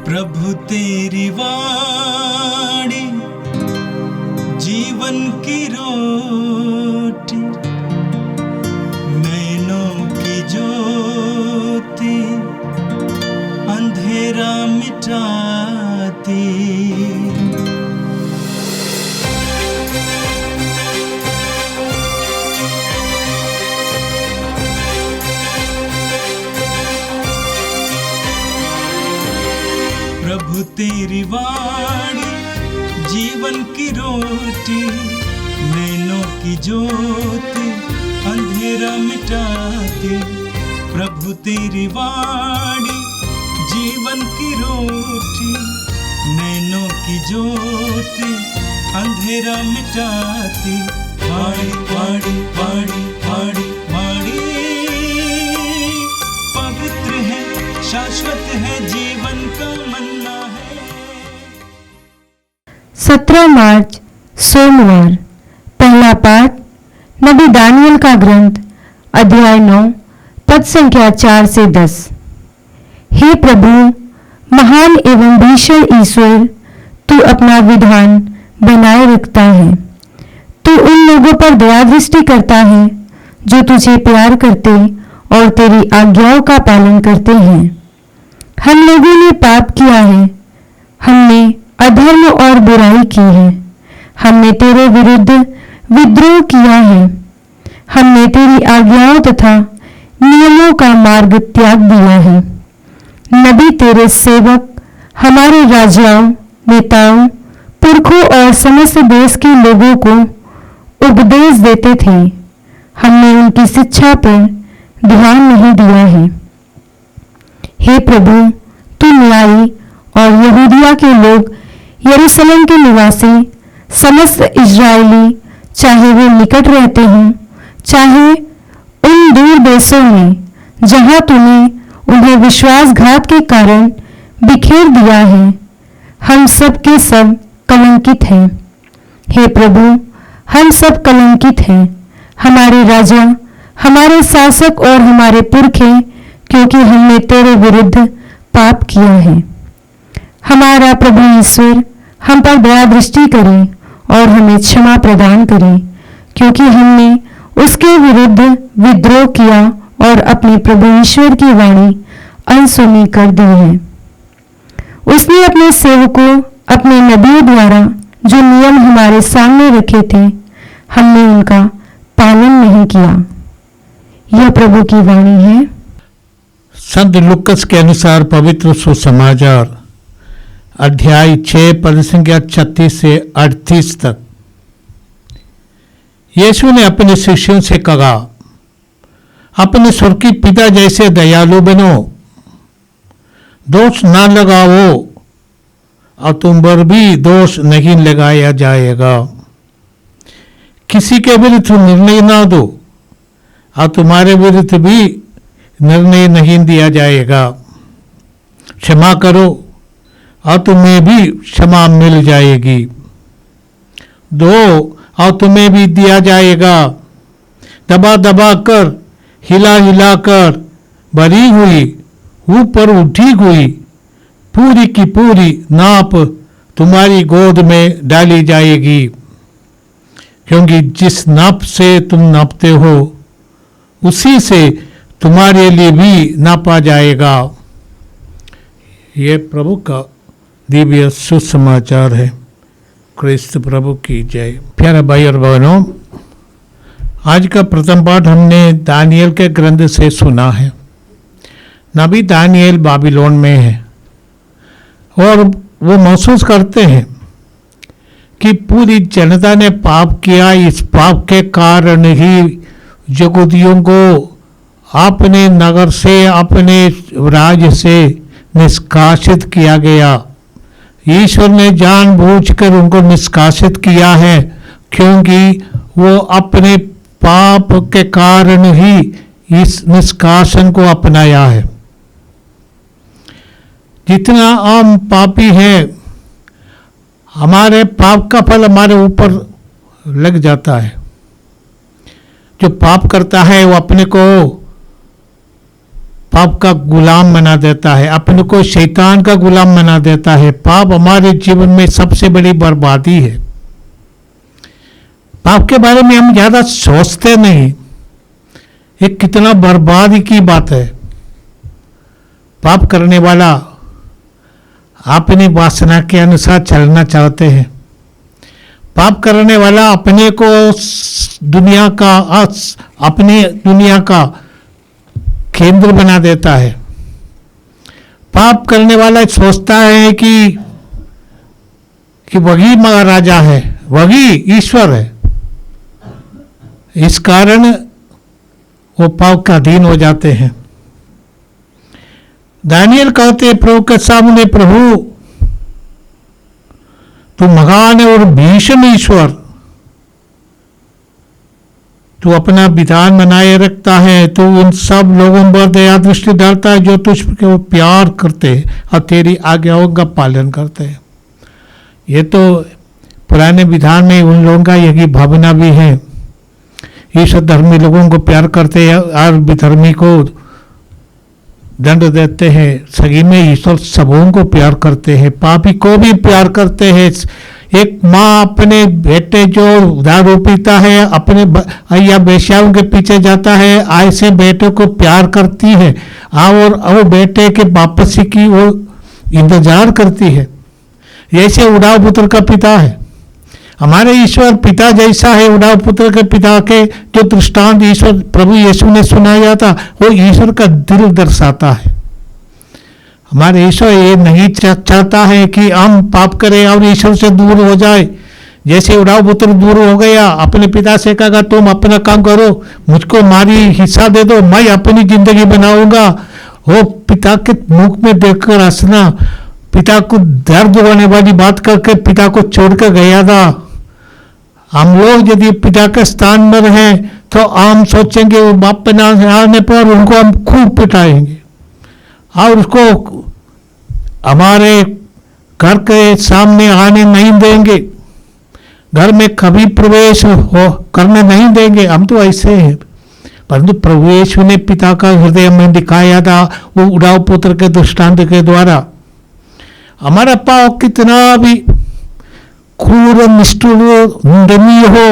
प्रभु तेरी वाणी जीवन की रोटी, नैनों की ज्योति अंधेरा मिटाती। प्रभु तेरी वाणी जीवन की रोटी, नैनों की ज्योति अंधेरा मिटाती। प्रभु तेरी वाणी जीवन की रोटी, नैनों की ज्योति अंधेरा मिटाती। वाणी वाणी वाणी वाणी वाणी पवित्र है, शाश्वत है, जीवन का मन्ना है। 17 मार्च सोमवार। पहला पाठ नबी दानियल का ग्रंथ अध्याय 9 पद संख्या 4 से 10। हे प्रभु, महान एवं भीषण ईश्वर, तू अपना विधान बनाए रखता है। तू उन लोगों पर दया दृष्टि करता है जो तुझे प्यार करते और तेरी आज्ञाओं का पालन करते हैं। हम लोगों ने पाप किया है, हमने अधर्म और बुराई की है, हमने तेरे विरुद्ध विद्रोह किया है, हमने तेरी आज्ञाओं तथा नियमों का मार्ग त्याग दिया है। नबी तेरे सेवक हमारे राजाओं, नेताओं, पुरखों और समस्त देश के लोगों को उपदेश देते थे, हमने उनकी शिक्षा पर ध्यान नहीं दिया है। हे प्रभु, तू न्यायी और यहूदिया के लोग, यरूशलेम के निवासी, समस्त इजरायली, चाहे वे निकट रहते हों चाहे उन दूर देशों में जहां तूने उन्हें विश्वासघात के कारण बिखेर दिया है, हम सब के सब कलंकित हैं। हे प्रभु, हम सब कलंकित हैं, हमारे राजा, हमारे शासक और हमारे पुरखे, क्योंकि हमने तेरे विरुद्ध पाप किया है। हमारा प्रभु ईश्वर हम पर दया दृष्टि करे और हमें क्षमा प्रदान करे, क्योंकि हमने उसके विरुद्ध विद्रोह किया और अपने प्रभु ईश्वर की वाणी अनसुनी कर दी है। उसने अपने सेवकों, अपने नबियों द्वारा जो नियम हमारे सामने रखे थे, हमने उनका पालन नहीं किया। यह प्रभु की वाणी है। संत लुकस के अनुसार पवित्र सुसमाचार अध्याय 6 पद संख्या 36 से 38 तक। यीशु ने अपने शिष्यों से कहा, अपने स्वर्गीय पिता जैसे दयालु बनो, दोष ना लगाओ और तुम पर भी दोष नहीं लगाया जाएगा। किसी के विरुद्ध निर्णय ना दो और तुम्हारे विरुद्ध भी निर्णय नहीं दिया जाएगा। क्षमा करो और तुम्हें भी क्षमा मिल जाएगी। दो और तुम्हें भी दिया जाएगा। दबा दबा कर, हिला हिला कर भरी हुई, ऊपर उठी हुई पूरी की पूरी नाप तुम्हारी गोद में डाली जाएगी, क्योंकि जिस नाप से तुम नापते हो उसी से तुम्हारे लिए भी नापा जाएगा। ये प्रभु का दिव्य सुसमाचार है। क्रिस्त प्रभु की जय। प्यारे भाई और बहनों, आज का प्रथम पाठ हमने दानियल के ग्रंथ से सुना है। नबी दानियल बाबिलोन में है और वो महसूस करते हैं कि पूरी जनता ने पाप किया। इस पाप के कारण ही यहूदियों को अपने नगर से, अपने राज्य से निष्कासित किया गया। ईश्वर ने जानबूझकर उनको निष्कासित किया है, क्योंकि वो अपने पाप के कारण ही इस निष्कासन को अपनाया है। जितना हम पापी हैं, हमारे पाप का फल हमारे ऊपर लग जाता है। जो पाप करता है वो अपने को पाप का गुलाम बना देता है, अपने को शैतान का गुलाम बना देता है। पाप हमारे जीवन में सबसे बड़ी बर्बादी है। पाप के बारे में हम ज्यादा सोचते नहीं, ये कितना बर्बादी की बात है। पाप करने वाला अपनी वासना के अनुसार चलना चाहते हैं। पाप करने वाला अपने को अपने दुनिया का केंद्र बना देता है। पाप करने वाला सोचता है कि वही महाराजा है, वही ईश्वर है। इस कारण वो पाप का अधीन हो जाते हैं। दानियल कहते प्रभु के सामने, प्रभु तू महान है और भीषण ईश्वर, तू अपना विधान बनाए रखता है, तू उन सब लोगों पर दया दृष्टि डालता है जो तुझ को प्यार करते हैं और तेरी आज्ञाओं का पालन करते हैं। ये तो पुराने विधान में उन लोगों का यही भावना भी है। ईश्वर धर्मी लोगों को प्यार करते हैं और विधर्मी को दंड देते हैं। सही में ईश्वर सबों को प्यार करते हैं, पापी को भी प्यार करते हैं। एक माँ अपने बेटे जो दारू पीता है, अपने या बेश्याओं के पीछे जाता है, ऐसे बेटे को प्यार करती है और वो बेटे के वापसी की वो इंतजार करती है। ऐसे उड़ाव पुत्र का पिता है। हमारे ईश्वर पिता जैसा है। उड़ाव पुत्र के पिता के जो दृष्टांत ईश्वर प्रभु यीशु ने सुनाया था, वो ईश्वर का दिल दर्शाता है। हमारे ईश्वर ये नहीं चाहता है कि हम पाप करें और ईश्वर से दूर हो जाए। जैसे उड़ाव पुत्र दूर हो गया, अपने पिता से कहा तुम अपना काम करो, मुझको मारी हिस्सा दे दो, मैं अपनी जिंदगी बनाऊंगा। वो पिता के मुख में देखकर हंसना, पिता को दर्द होने वाली बात करके पिता को छोड़कर गया था। हम लोग यदि पिता के स्थान में रहें तो हम सोचेंगे वो बाप पे ना आने पर उनको हम खूब पिटाएंगे और उसको हमारे घर के सामने आने नहीं देंगे, घर में कभी प्रवेश हो करने नहीं देंगे। हम तो ऐसे हैं। परंतु प्रभु यीशु ने पिता का हृदय में दिखाया था वो उड़ाव पुत्र के दृष्टांत के द्वारा। हमारा पाप कितना भी क्रूर निष्ठुर निंदनीय हो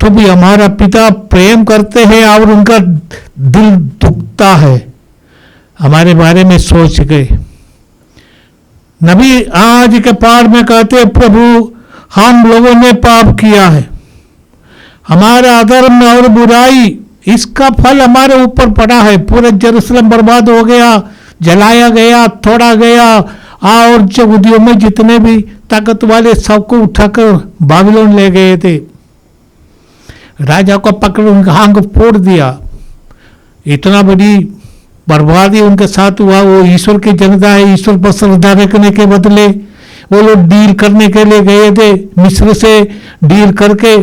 तो भी हमारा पिता प्रेम करते हैं और उनका दिल दुखता है हमारे बारे में सोच गए। नबी आज के पाठ में कहते प्रभु हम लोगों ने पाप किया है, हमारा अधर्म और बुराई इसका फल हमारे ऊपर पड़ा है। पूरे जेरूसलम बर्बाद हो गया, जलाया गया, तोड़ा गया और यहूदियों में जितने भी ताकत वाले सबको उठाकर बाबिलोन ले गए थे। राजा को पकड़ उनका आंख फोड़ दिया। इतना बड़ी बर्बादी उनके साथ हुआ। वो ईश्वर की जनता है, ईश्वर पर श्रद्धा रखने के बदले वो लोग डील करने के लिए गए थे। मिस्र से डील करके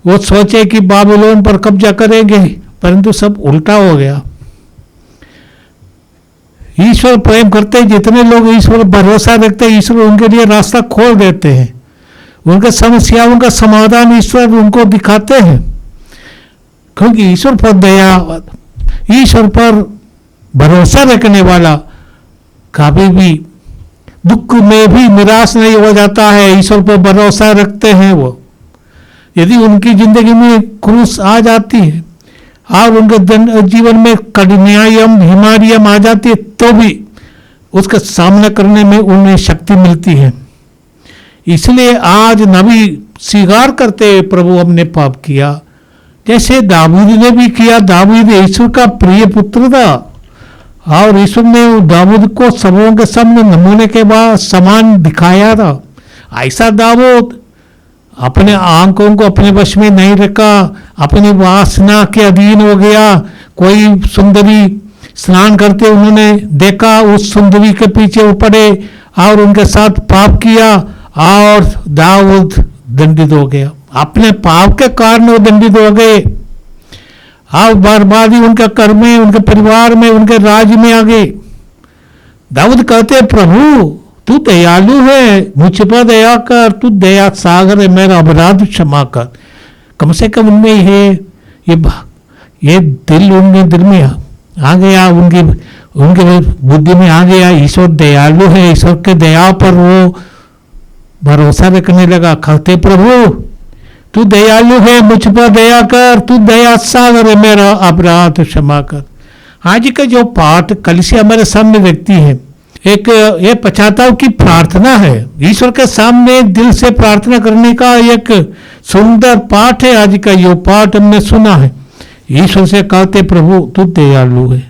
वो सोचे कि बाबिलोन पर कब्जा करेंगे, परंतु सब उल्टा हो गया। ईश्वर प्रेम करते हैं, जितने लोग ईश्वर भरोसा रखते हैं ईश्वर उनके लिए रास्ता खोल देते हैं। उनके समस्याओं का समाधान ईश्वर उनको दिखाते हैं, क्योंकि ईश्वर पर दया, ईश्वर पर भरोसा रखने वाला कभी भी दुख में भी निराश नहीं हो जाता है। ईश्वर पर भरोसा रखते हैं वो। यदि उनकी जिंदगी में क्रूस आ जाती है और उनके जीवन में कठिनाइयां बीमारियां आ जाती है तो भी उसका सामना करने में उन्हें शक्ति मिलती है। इसलिए आज नबी स्वीकार करते हैं प्रभु हमने पाप किया, जैसे दाऊद ने भी किया। दाऊद ईश्वर का प्रिय पुत्र था और ईश्वर ने दाऊद को सबों के सामने नमूने के बाद समान दिखाया था। ऐसा दाऊद अपने आंखों को अपने वश में नहीं रखा, अपनी वासना के अधीन हो गया। कोई सुंदरी स्नान करते उन्होंने देखा, उस सुंदरी के पीछे वो पड़े और उनके साथ पाप किया और दाऊद दंडित हो गया। अपने पाप के कारण वो दंडित हो गए और बर्बादी उनके घर में, उनके परिवार में, उनके राज्य में आ गई। दाऊद कहते प्रभु तू दयालु है, मुझ पर दया कर, तू दया सागर है, मेरा अपराध क्षमा कर। कम से कम उनमें है ये दिल, उनमें दिल में आ गया, उनकी उनके बुद्धि में आ गया ईश्वर दयालु है, ईश्वर के दया पर वो भरोसा रखने लगा। कहते प्रभु तू दयालु है, मुझ पर दया कर, तू दया सागर है, मेरा अपराध क्षमा कर। आज का जो पाठ कलीसिया हमारे सामने व्यक्ति है, एक ये पश्चाताप की प्रार्थना है, ईश्वर के सामने दिल से प्रार्थना करने का एक सुंदर पाठ है। आज का यो पाठ हमने सुना है। ईश्वर से कहते प्रभु तू दयालु है,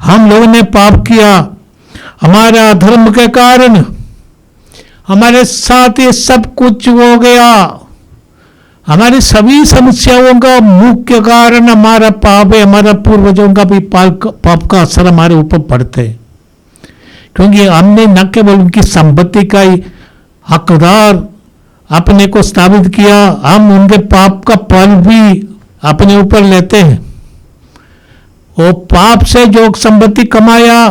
हम लोगों ने पाप किया, हमारा अधर्म के कारण हमारे साथ ये सब कुछ हो गया, हमारी सभी समस्याओं का मुख्य कारण हमारा पाप है। हमारा पूर्वजों का भी पाप का असर हमारे ऊपर पड़ते है, क्योंकि हमने न केवल उनकी संपत्ति का ही हकदार अपने को स्थापित किया, हम उनके पाप का फल भी अपने ऊपर लेते हैं। वो पाप से जो संपत्ति कमाया,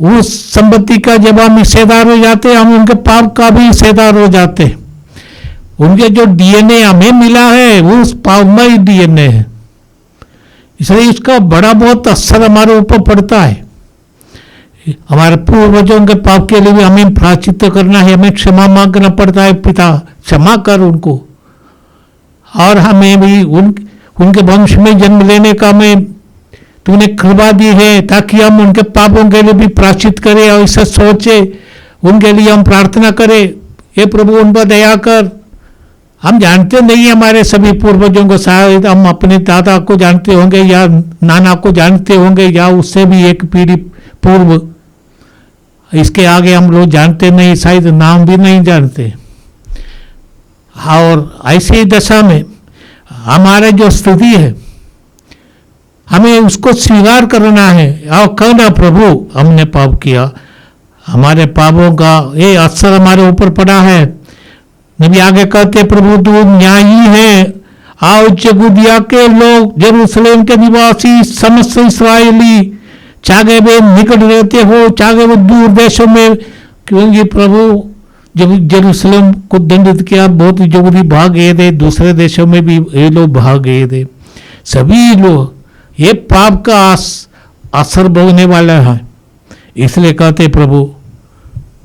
उस संपत्ति का जब हम हिस्सेदार हो जाते हैं, हम उनके पाप का भी हिस्सेदार हो जाते हैं। उनके जो डीएनए हमें मिला है वो उस पापमय डीएनए है, इसलिए इसका बड़ा बहुत असर हमारे ऊपर पड़ता है। हमारे पूर्वजों के पाप के लिए भी हमें प्रायश्चित करना है, हमें क्षमा मांगना पड़ता है, पिता क्षमा कर उनको। और हमें भी उनके वंश में जन्म लेने का हमें तूने कृपा दी है, ताकि हम उनके पापों के लिए भी प्रायश्चित करें और इसे सोचे, उनके लिए हम प्रार्थना करें, हे प्रभु उन पर दया कर। हम जानते नहीं हमारे सभी पूर्वजों को, शायद हम अपने दादा को जानते होंगे या नाना को जानते होंगे या उससे भी एक पीढ़ी पूर्व, इसके आगे हम लोग जानते नहीं, शायद नाम भी नहीं जानते। और ऐसी दशा में हमारा जो स्थिति है, हमें उसको स्वीकार करना है और कहना प्रभु हमने पाप किया, हमारे पापों का ये असर हमारे ऊपर पड़ा है। नबी आगे कहते प्रभु तू न्यायी है, आओ जगुदिया के लोग, जेरूसलेम के निवासी, समस्त इस्राएली, चाहे वे निकट रहते हो चाहे वो दूर देशों में, क्योंकि प्रभु जब जेरूसलेम को दंडित किया, बहुत यहूदी भाग गए थे, दूसरे देशों में भी ये लोग भाग गए थे। सभी लोग ये पाप का असर भोगने वाला है। इसलिए कहते प्रभु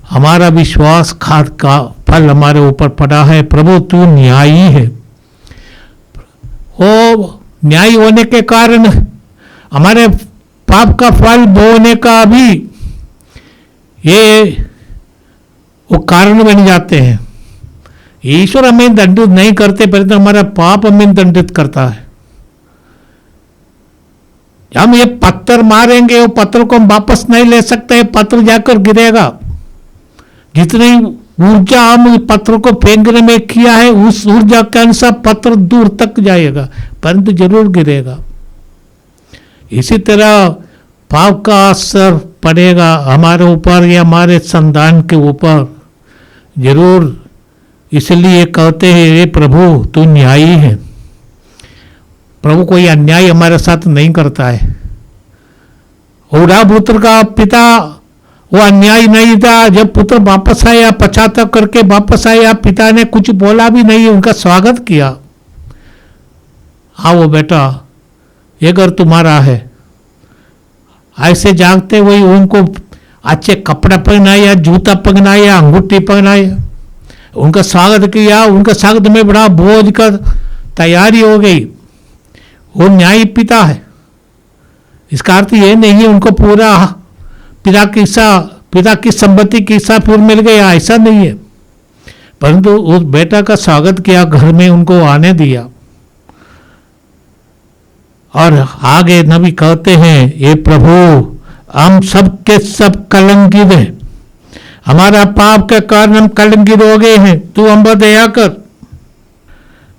हमारा विश्वास खाद का फल हमारे ऊपर पड़ा है, प्रभु तू न्यायी है। वो न्यायी होने के कारण हमारे पाप का फल भोगने का भी ये वो कारण बन जाते हैं। ईश्वर हमें दंडित नहीं करते, परंतु हमारा पाप हमें दंडित करता है। हम ये पत्थर मारेंगे, वो पत्थर को हम वापस नहीं ले सकते, पत्थर जाकर गिरेगा। जितनी ऊर्जा हम पत्थर को फेंकने में किया है, उस ऊर्जा के अनुसार पत्थर दूर तक जाएगा, परंतु जरूर गिरेगा। इसी तरह पाप का असर पड़ेगा हमारे ऊपर या हमारे संतान के ऊपर जरूर। इसलिए कहते हैं हे प्रभु तू न्यायी है। प्रभु कोई अन्याय हमारे साथ नहीं करता है। ओढ़ा पुत्र का पिता वो अन्याय नहीं था। जब पुत्र वापस आया, पश्चाताप करके वापस आया, पिता ने कुछ बोला भी नहीं, उनका स्वागत किया। आओ बेटा ये घर तुम्हारा है। ऐसे जागते हुए उनको अच्छे कपड़ा पहनाया, जूता पहनाया, अंगूठी पहनाया, उनका स्वागत किया। उनका स्वागत में बड़ा भोज का तैयारी हो गई। वो न्यायी पिता है। इसका अर्थ ये नहीं उनको पूरा पिता की संपत्ति की हिस्सा फिर मिल गया, ऐसा नहीं है, परंतु उस बेटा का स्वागत किया, घर में उनको आने दिया। और आगे नबी कहते हैं ये प्रभु हम सब के सब कलंकित हैं, हमारा पाप के कारण हम कलंकित हो गए हैं, तू हम पर दया कर।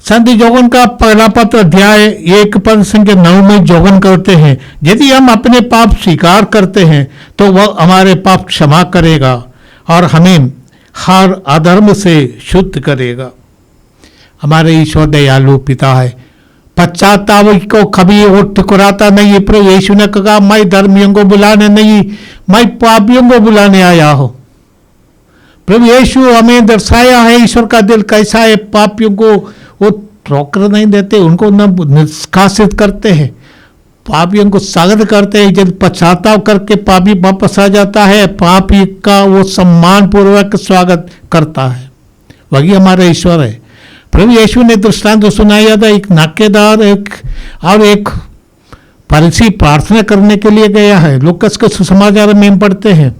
संत जोगन का पहला पत्र अध्याय 1:9 में जोगन करते हैं यदि हम अपने पाप स्वीकार करते हैं तो वह हमारे पाप क्षमा करेगा और हमें हर अधर्म से शुद्ध करेगा। हमारे ईश्वर दयालु पिता है। पश्चाताप को कभी वो ठुकराता नहीं। प्रभु यीशु ने कहा मैं धर्मियों को बुलाने नहीं, मैं पापियों को बुलाने आया हूं। प्रभु यीशु हमें दर्शाया है ईश्वर का दिल कैसा है। पापियों को वो ठोकर नहीं देते, उनको न निष्कासित करते हैं, पापियों को स्वागत करते हैं। जब पश्चाताप करके पापी वापस आ जाता है, पापी का वो सम्मान पूर्वक स्वागत करता है। वही हमारा ईश्वर है। प्रभु यीशु ने दृष्टांत सुनाया था, एक नाकेदार एक फरीसी प्रार्थना करने के लिए गया है। लूकास के सुसमाचार में हम पढ़ते हैं,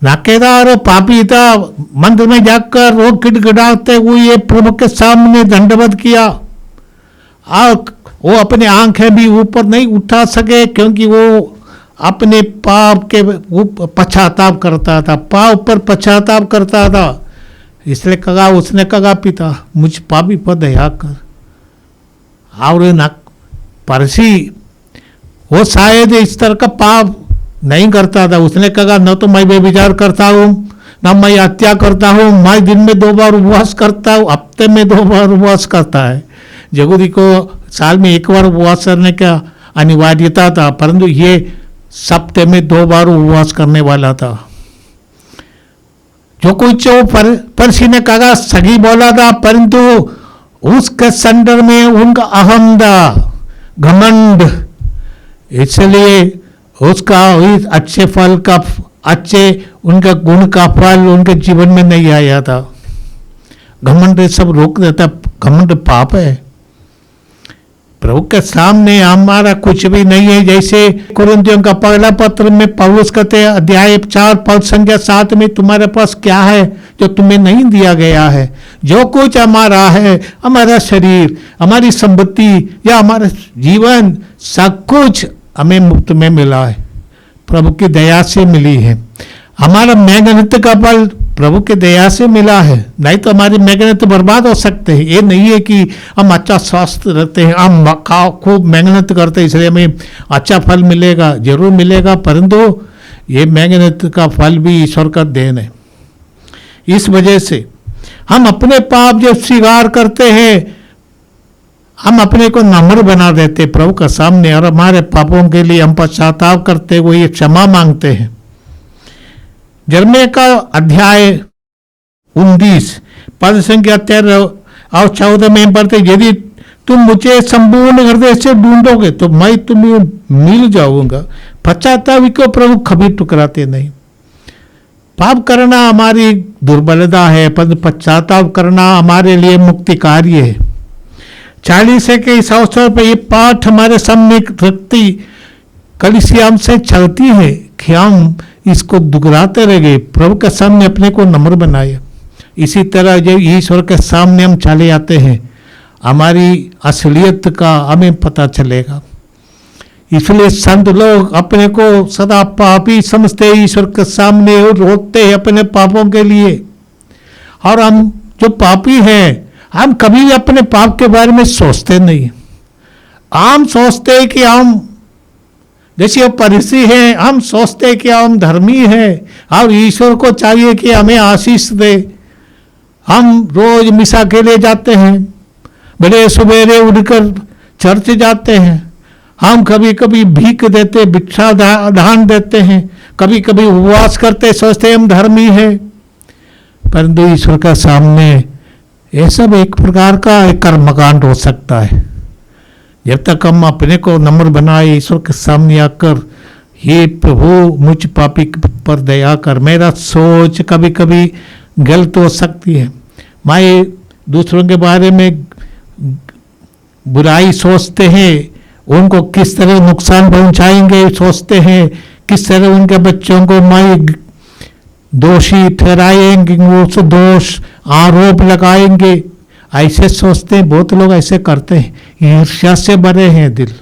नाकेदार और पापी था, मंदिर में जाकर वो गिड़गिड़ाते हुए प्रभु के सामने दंडवत किया और वो अपने आंखें भी ऊपर नहीं उठा सके, क्योंकि वो अपने पाप के पश्चाताप करता था, पाप पर पश्चाताप करता था। इसलिए कहा, उसने कहा, पिता मुझ पापी पर दया कर। और ना फरीसी वो शायद इस तरह का पाप नहीं करता था। उसने कहा, न तो मैं व्यभिचार करता हूँ, न मैं हत्या करता हूँ, मैं दिन में 2 बार उपवास करता हूँ, हफ्ते में 2 बार उपवास करता है। यहूदी को साल में 1 बार उपवास करने का अनिवार्यता था, परंतु ये हफ्ते में 2 बार उपवास करने वाला था। जो कुछ फरीसी ने कहा सही बोला था, परंतु उसके संदर्भ में उनका अहम था, घमंड, इसलिए उसका अच्छे फल का, अच्छे उनका गुण का फल उनके जीवन में नहीं आया था। घमंड सब रोक देता, घमंड पाप है। प्रभु के सामने हमारा कुछ भी नहीं है। जैसे कुरिन्थियों का पहला पत्र में पौलुस कहते हैं, अध्याय 4 पद संख्या 7 में, तुम्हारे पास क्या है जो तुम्हें नहीं दिया गया है? जो कुछ हमारा है, हमारा शरीर, हमारी संपत्ति या हमारा जीवन, सब कुछ हमें मुफ्त में मिला है, प्रभु की दया से मिली है। हमारा मेहनत का फल प्रभु की दया से मिला है, नहीं तो हमारी मेहनत बर्बाद हो सकते हैं। ये नहीं है कि हम अच्छा स्वास्थ्य रहते हैं, हम खूब मेहनत करते हैं इसलिए हमें अच्छा फल मिलेगा, जरूर मिलेगा, परंतु ये मेहनत का फल भी ईश्वर का देन है। इस वजह से हम अपने पाप जब स्वीकार करते हैं, हम अपने को नम्र बना देते प्रभु के सामने, और हमारे पापों के लिए हम पश्चाताप करते हुए क्षमा मांगते हैं। यिर्मयाह का अध्याय 19 पद संख्या 13 और 14 में पढ़ते, यदि तुम मुझे संपूर्ण हृदय से ढूंढोगे तो मैं तुम्हें मिल जाऊंगा। पश्चाताप को प्रभु कभी टुकराते नहीं। पाप करना हमारी दुर्बलता है, पर पश्चाताप करना हमारे लिए मुक्ति कार्य है। 40 के इस अवसर पर ये पाठ हमारे सामने रखती कलीसिया हमसे चलती है कि हम इसको दुहराते रहे, प्रभु के सामने अपने को नम्र बनाए। इसी तरह जब ईश्वर के सामने हम चले आते हैं, हमारी असलियत का हमें पता चलेगा। इसलिए संत लोग अपने को सदा पापी समझते हैं, ईश्वर के सामने रोते हैं अपने पापों के लिए। और हम जो पापी हैं, हम कभी भी अपने पाप के बारे में सोचते नहीं। हम सोचते हैं कि हम जैसे वो फरीसी हैं, हम सोचते हैं कि हम धर्मी हैं और ईश्वर को चाहिए कि हमें आशीष दे। हम रोज मिसा के लिए जाते हैं, बड़े सवेरे उठकर चर्च जाते हैं, हम कभी कभी भीख देते, भिक्षा दान देते हैं, कभी कभी उपवास करते, सोचते हम धर्मी हैं, परंतु ईश्वर का सामने ये सब एक प्रकार का एक कर्मकांड हो सकता है। जब तक हम अपने को नम्र बनाए ईश्वर के सामने आकर, हे प्रभु मुझ पापी पर दया कर, मेरा सोच कभी कभी गलत हो सकती है, मैं दूसरों के बारे में बुराई सोचते हैं, उनको किस तरह नुकसान पहुंचाएंगे सोचते हैं, किस तरह उनके बच्चों को मैं दोषी ठहराएंगे, उस दोष आरोप लगाएंगे, ऐसे सोचते हैं। बहुत लोग ऐसे करते हैं, ईर्ष्या से भरे हैं दिल।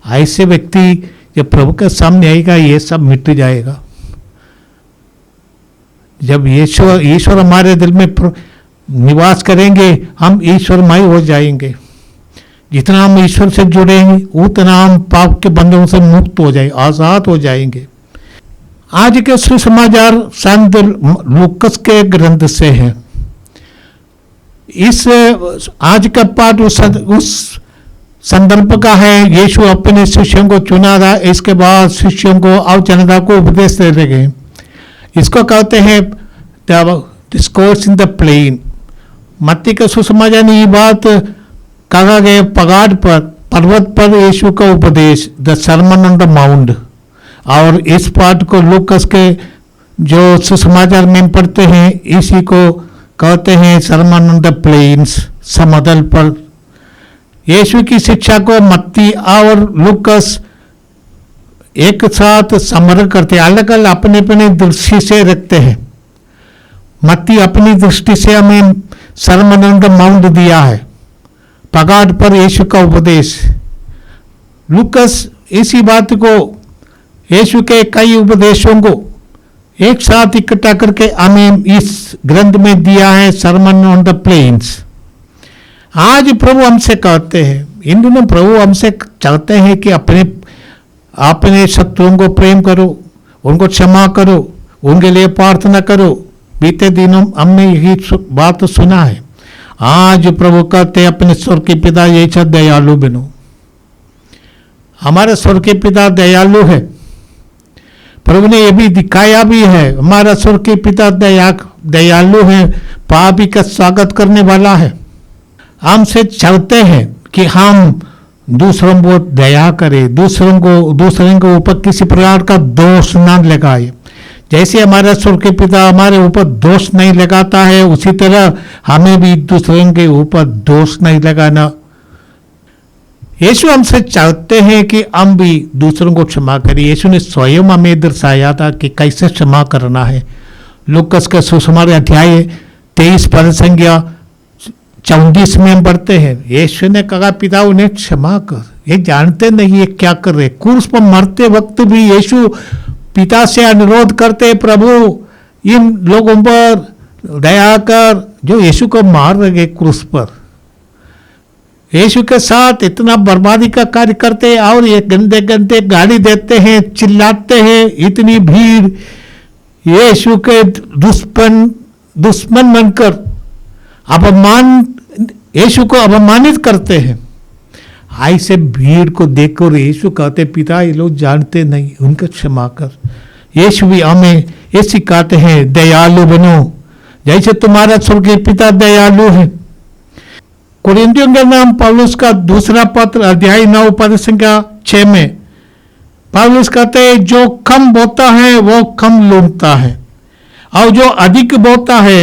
ऐसे व्यक्ति जब प्रभु के सामने आएगा, ये सब मिट जाएगा। जब ईश्वर हमारे दिल में निवास करेंगे, हम ईश्वरमय हो जाएंगे। जितना हम ईश्वर से जुड़ेंगे, उतना हम पाप के बंधनों से मुक्त हो जाएंगे, आजाद हो जाएंगे। आज के सुसमाचार संत लूकास के ग्रंथ से है। इस आज का पाठ उस संदर्भ का है। यीशु अपने शिष्यों को चुना था, इसके बाद शिष्यों को और जनता को उपदेश दे गए। इसको कहते हैं डिस्कोर्स इन द प्लेन। मत्ती के सुसमाचार में ये बात कहा गया पर्वत पर यीशु का उपदेश, the Sermon on the Mount, और इस पाठ को लूकास के जो सुसमाचार में पढ़ते हैं इसी को कहते हैं सरमन ऑन द प्लेन्स, समतल पर। यीशु की शिक्षा को मत्ती और लूकास एक साथ समग्र करते, अलग अलग अपने अपने दृष्टि से रखते हैं। मत्ती अपनी दृष्टि से हमें सरमन ऑन द माउंट दिया है, पहाड़ पर यीशु का उपदेश। लूकास इसी बात को, यीशु के कई उपदेशों को एक साथ इकट्ठा करके हमें इस ग्रंथ में दिया है, सरमन ऑन द प्लेन्स। आज प्रभु हमसे कहते हैं, इन दिनों प्रभु हमसे चाहते हैं कि अपने शत्रुओं को प्रेम करो, उनको क्षमा करो, उनके लिए प्रार्थना करो। बीते दिनों हमने यही बात सुना है। आज प्रभु कहते हैं अपने स्वर्ग के पिता जैसा दयालु बनो। हमारा स्वर्ग के पिता दयालु है, प्रभु ने यह भी दिखाया भी है। हमारा स्वर्ग के पिता दयालु है, पापी का स्वागत करने वाला है। हमसे चाहते हैं कि हम दूसरों को दया करें, दूसरों के ऊपर किसी प्रकार का दोष न लगाए। जैसे हमारा स्वर्ग के पिता हमारे ऊपर दोष नहीं लगाता है, उसी तरह हमें भी दूसरों के ऊपर दोष नहीं लगाना। यीशु हमसे चाहते हैं कि हम भी दूसरों को क्षमा करें। यीशु ने स्वयं हमें दर्शाया था कि कैसे क्षमा करना है। लूकास का सुसमाचार अध्याय 23 पद संख्या 34 में हम पढ़ते हैं, यीशु ने कहा पिता उन्हें क्षमा कर, ये जानते नहीं ये क्या कर रहे। क्रूस पर मरते वक्त भी यीशु पिता से अनुरोध करते, प्रभु इन लोगों पर दया कर जो यीशु को मार रहे क्रूस पर। यीशु के साथ इतना बर्बादी का कार्य करते और ये गंदे गंदे गाली देते हैं, चिल्लाते हैं, इतनी भीड़ यीशु के दुश्मन बनकर यीशु को अपमानित करते हैं। ऐसे भीड़ को देखकर यीशु कहते पिता ये लोग जानते नहीं, उनका क्षमा कर। यीशु भी हमें ये सिखाते हैं दयालु बनो जैसे तुम्हारा स्वर्गीय पिता दयालु है। कुरिन्थियों के नाम पौलुस का दूसरा पत्र अध्याय 9 पद संख्या 6 में पौलुस कहते हैं जो कम बोता है वो कम लूटता है, और जो अधिक बोता है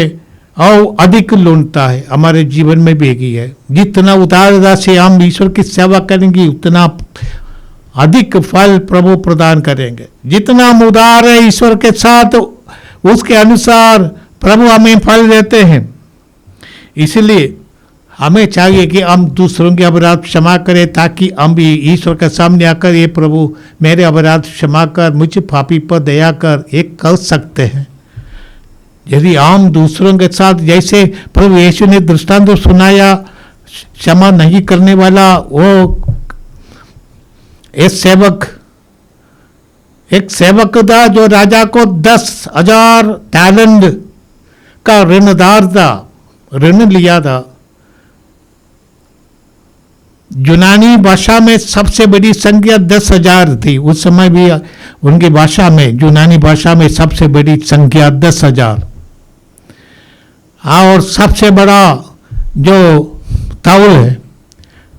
और अधिक लूटता है। हमारे जीवन में भी यही है, जितना उदारता से हम ईश्वर की सेवा करेंगे उतना अधिक फल प्रभु प्रदान करेंगे। जितना हम उदार है ईश्वर के साथ उसके अनुसार प्रभु हमें फल देते हैं। इसलिए हमें चाहिए कि हम दूसरों के अपराध क्षमा करें ताकि हम भी ईश्वर के सामने आकर ये प्रभु मेरे अपराध क्षमा कर, मुझे पापी पर दया कर, एक कर सकते हैं। यदि हम दूसरों के साथ जैसे प्रभु यीशु ने दृष्टांत सुनाया, क्षमा नहीं करने वाला वो एक सेवक था जो राजा को 10,000 टैलेंट का ऋणदार था, ऋण लिया था। यूनानी भाषा में सबसे बड़ी संख्या 10,000 थी। उस समय भी उनकी भाषा में, यूनानी भाषा में सबसे बड़ी संख्या 10,000। और सबसे बड़ा जो तौल है,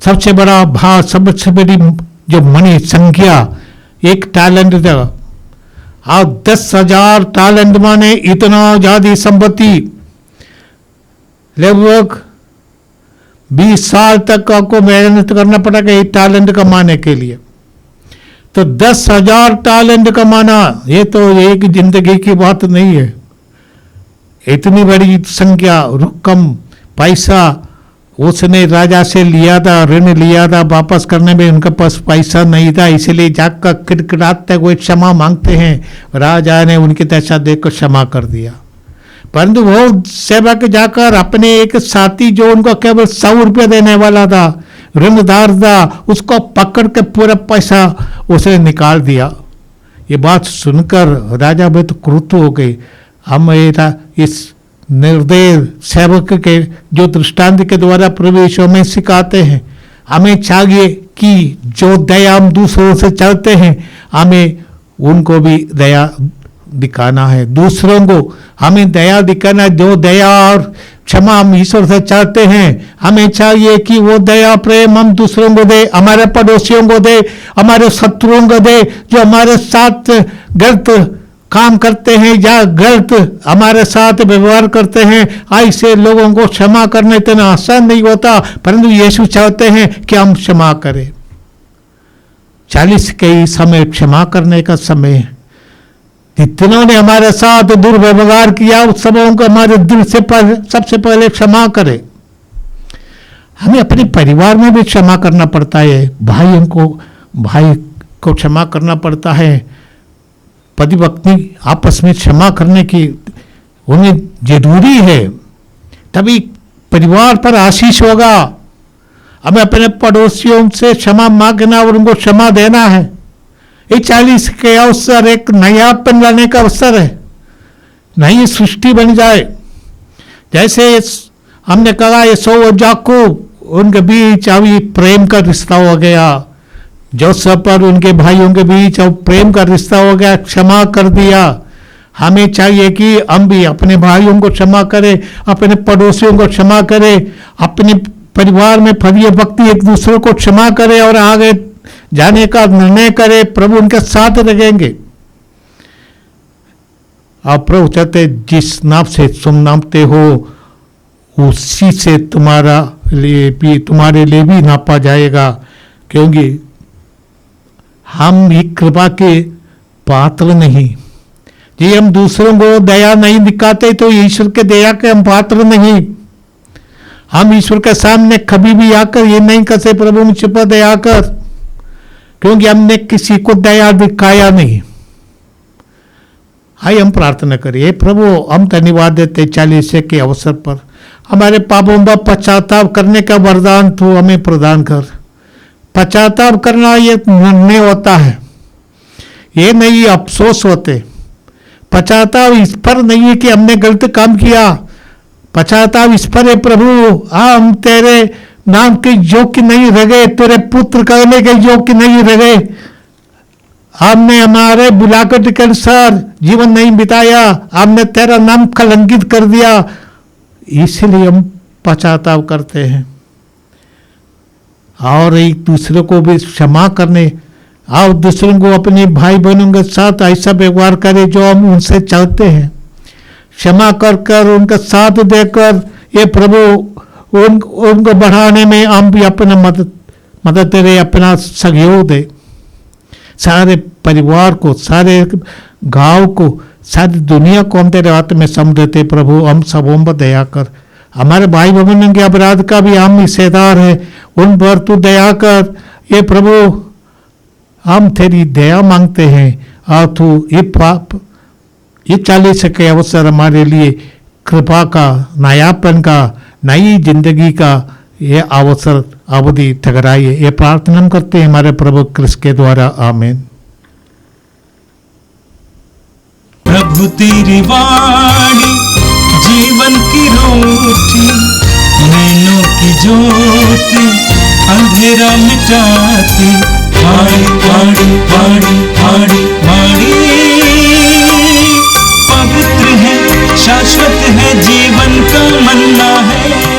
सबसे बड़ा भाव, सबसे बड़ी जो मनी संख्या एक टैलेंट था। और 10,000 टैलेंट माने इतना ज्यादा संपत्ति, लगभग 20 साल तक आपको मेहनत करना पड़ेगा एक टैलेंट कमाने के लिए। तो 10,000 टैलेंट कमाना ये तो एक जिंदगी की बात नहीं है। इतनी बड़ी संख्या रकम पैसा उसने राजा से लिया था, ऋण लिया था, वापस करने में उनके पास पैसा नहीं था, इसलिए जाकर किटकिटाते हुए क्षमा मांगते हैं। राजा ने उनकी दशा देखकर क्षमा कर दिया। परंतु वो सेवक जाकर अपने एक साथी जो उनको केवल 100 रुपये देने वाला था, ऋणदार था, उसको पकड़ के पूरा पैसा उसे निकाल दिया। ये बात सुनकर राजा भी तो क्रुद्ध हो गई। हम इस निर्दय सेवक के जो दृष्टांत के द्वारा प्रभु यीशु में सिखाते हैं, हमें चाहिए कि जो दया हम दूसरों से चाहते हैं हमें उनको भी दया दिखाना है। दूसरों को हमें दया दिखाना, जो दया और क्षमा हम ईश्वर से चाहते हैं। हमें चाहिए कि वो दया प्रेम हम दूसरों को दे, हमारे पड़ोसियों को दे, हमारे शत्रुओं को दे, जो हमारे साथ गलत काम करते हैं या गलत हमारे साथ व्यवहार करते हैं। ऐसे लोगों को क्षमा करना इतना आसान नहीं होता, परंतु यीशु चाहते हैं कि हम क्षमा करें। 40 के समय क्षमा करने का समय है। जितनों ने हमारे साथ दुर्व्यवहार किया उस सबों को हमारे दिल से सबसे पहले क्षमा करें। हमें अपने परिवार में भी क्षमा करना पड़ता है, भाई को क्षमा करना पड़ता है। पति पत्नी आपस में क्षमा करने की उन्हें जरूरी है, तभी परिवार पर आशीष होगा। हमें अपने पड़ोसियों से क्षमा मांगना और उनको क्षमा देना है। ये 40 के अवसर एक नयापन लाने का अवसर है, नई सृष्टि बन जाए। जैसे हमने कहा यसो और याकूब, उनके बीच अभी प्रेम का रिश्ता हो गया। जोसेफ और उनके भाइयों के बीच अब प्रेम का रिश्ता हो गया, क्षमा कर दिया। हमें चाहिए कि हम भी अपने भाइयों को क्षमा करें, अपने पड़ोसियों को क्षमा करें, अपने परिवार में फरिए व्यक्ति एक दूसरे को क्षमा करें और आगे जाने का निर्णय करें। प्रभु उनके साथ रहेंगे। आप प्रभु चाहते जिस नाप से तुम नापते हो उसी से तुम्हारे लिए भी नापा जाएगा, क्योंकि हम ही कृपा के पात्र नहीं। जी हम दूसरों को दया नहीं दिखाते तो ईश्वर के दया के हम पात्र नहीं। हम ईश्वर के सामने कभी भी आकर ये नहीं कहते प्रभु मुझ पर दया कर, क्योंकि हमने किसी को दया दिखाया नहीं। आइए हम प्रार्थना करिए। प्रभु हम धन्यवाद देते 40 के अवसर पर हमारे पापों पर पश्चाताप करने का वरदान तू हमें प्रदान कर। पश्चाताप करना ये निर्णय होता है, ये नहीं अफसोस होते। पश्चाताप इस पर नहीं है कि हमने गलत काम किया, पश्चाताप इस पर है प्रभु हम तेरे नाम के योग्य नहीं रह गए, तेरे पुत्र कहने के योग्य नहीं रह गए। हमने हमारे बुलाहट के अनुसार जीवन नहीं बिताया, हमने तेरा नाम कलंकित कर दिया, इसलिए हम पश्चाताप करते हैं। और एक दूसरे को भी क्षमा करने और दूसरों को अपने भाई बहनों के साथ ऐसा व्यवहार करें जो हम उनसे चाहते हैं। क्षमा कर कर उनका साथ देकर ये प्रभु उनको बढ़ाने में हम भी अपना मदद करें, अपना सहयोग दे। सारे परिवार को, सारे गांव को, सारी दुनिया को हम तेरे हाथ में सौंप देते प्रभु। हम सबों पर दया कर। हमारे भाई बहनों के अपराध का भी हम हिस्सेदार है, उन पर तू दया कर। ये प्रभु हम तेरी दया मांगते हैं और तू ये 40 के अवसर हमारे लिए कृपा का, नयापन का, नई जिंदगी का ये अवसर अवधि ठहराइए। ये प्रार्थना हम करते हैं हमारे प्रभु क्रिस्त के द्वारा, आमीन। प्रभु तेरी वाणी जीवन की रोटी, नैनों की ज्योति अंधेरा मिटाती। वाणी वाणी वाणी वाणी वाणी पवित्र है, शाश्वत है, जीवन का मन्ना है।